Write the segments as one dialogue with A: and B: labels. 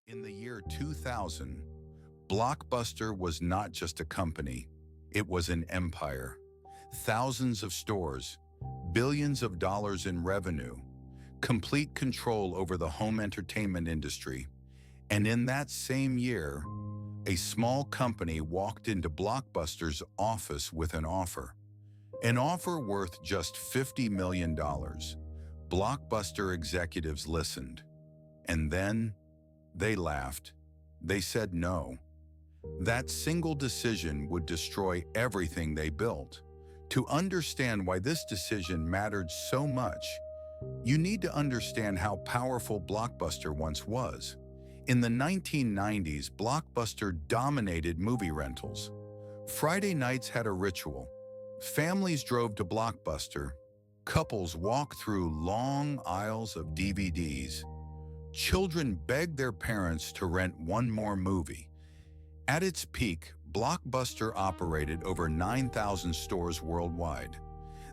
A: In the year 2000, Blockbuster was not just a company, it was an empire. Thousands of stores, billions of dollars in revenue, complete control over the home entertainment industry. And in that same year, a small company walked into Blockbuster's office with an offer. An offer worth just $50 million. Blockbuster executives listened. And then they laughed. They said no. That single decision would destroy everything they built. To understand why this decision mattered so much, you need to understand how powerful Blockbuster once was. In the 1990s, Blockbuster dominated movie rentals. Friday nights had a ritual. Families drove to Blockbuster. Couples walked through long aisles of DVDs. Children begged their parents to rent one more movie. At its peak, Blockbuster operated over 9,000 stores worldwide.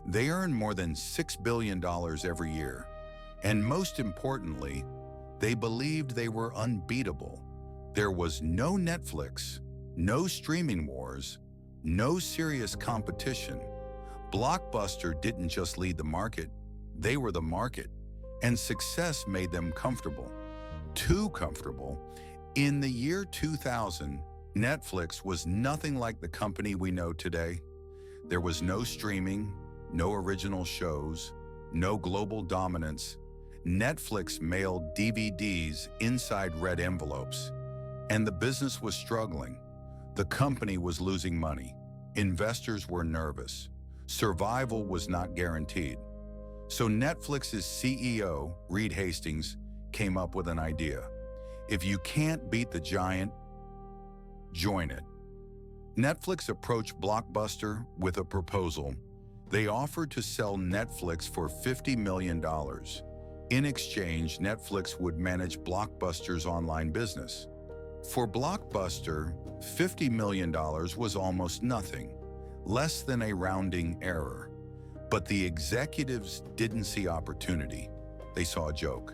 A: They earned more than $6 billion every year. And most importantly, they believed they were unbeatable. There was no Netflix, no streaming wars, no serious competition. Blockbuster didn't just lead the market, they were the market. And success made them comfortable. Too comfortable. In the year 2000, Netflix was nothing like the company we know today. There was no streaming, no original shows, no global dominance. Netflix mailed DVDs inside red envelopes, and the business was struggling. The company was losing money. Investors were nervous. Survival was not guaranteed. So Netflix's CEO, Reed Hastings, came up with an idea. If you can't beat the giant, join it. Netflix approached Blockbuster with a proposal. They offered to sell Netflix for $50 million. In exchange, Netflix would manage Blockbuster's online business. For Blockbuster, $50 million was almost nothing, less than a rounding error. But the executives didn't see opportunity. They saw a joke.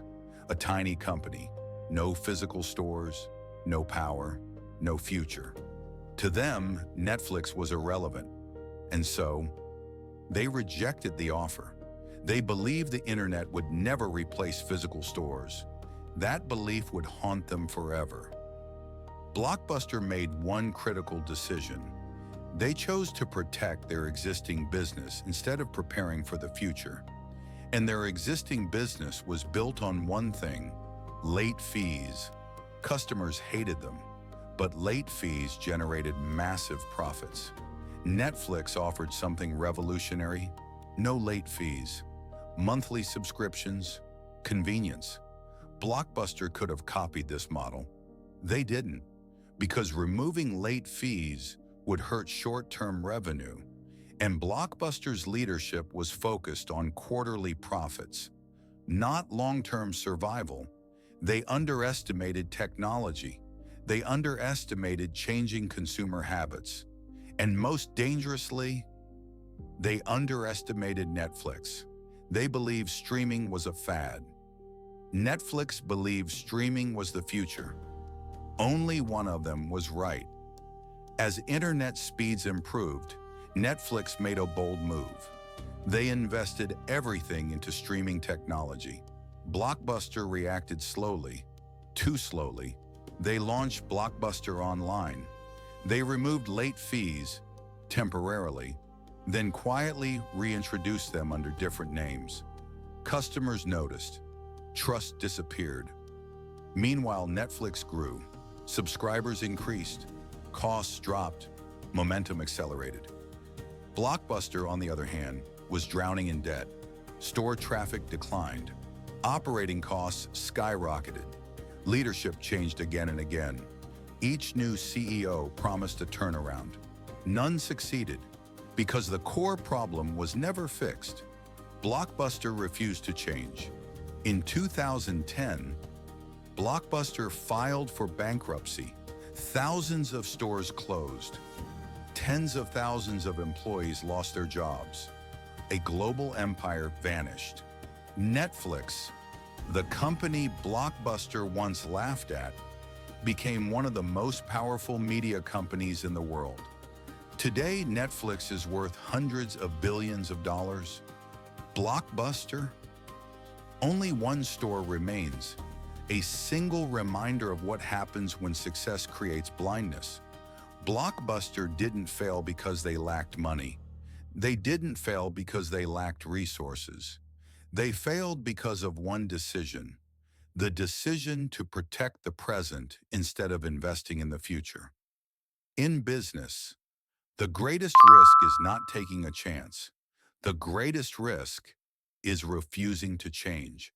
A: A tiny company, no physical stores, no power, no future. To them, Netflix was irrelevant. And so, they rejected the offer. They believed the internet would never replace physical stores. That belief would haunt them forever. Blockbuster made one critical decision. They chose to protect their existing business instead of preparing for the future. And their existing business was built on one thing: late fees. Customers hated them, but late fees generated massive profits. Netflix offered something revolutionary: no late fees, monthly subscriptions, convenience. Blockbuster could have copied this model. They didn't, because removing late fees would hurt short-term revenue, and Blockbuster's leadership was focused on quarterly profits, not long-term survival. They underestimated technology. They underestimated changing consumer habits. And most dangerously, they underestimated Netflix. They believed streaming was a fad. Netflix believed streaming was the future. Only one of them was right. As internet speeds improved, Netflix made a bold move. They invested everything into streaming technology. Blockbuster reacted slowly, too slowly. They launched Blockbuster Online. They removed late fees, temporarily, then quietly reintroduced them under different names. Customers noticed. Trust disappeared. Meanwhile, Netflix grew. Subscribers increased. Costs dropped. Momentum accelerated. Blockbuster, on the other hand, was drowning in debt. Store traffic declined. Operating costs skyrocketed. Leadership changed again and again. Each new CEO promised a turnaround. None succeeded, because the core problem was never fixed. Blockbuster refused to change. In 2010, Blockbuster filed for bankruptcy. Thousands of stores closed. Tens of thousands of employees lost their jobs. A global empire vanished. Netflix, the company Blockbuster once laughed at, became one of the most powerful media companies in the world. Today, Netflix is worth hundreds of billions of dollars. Blockbuster? Only one store remains, a single reminder of what happens when success creates blindness. Blockbuster didn't fail because they lacked money. They didn't fail because they lacked resources. They failed because of one decision, the decision to protect the present instead of investing in the future. In business, the greatest risk is not taking a chance. The greatest risk is refusing to change.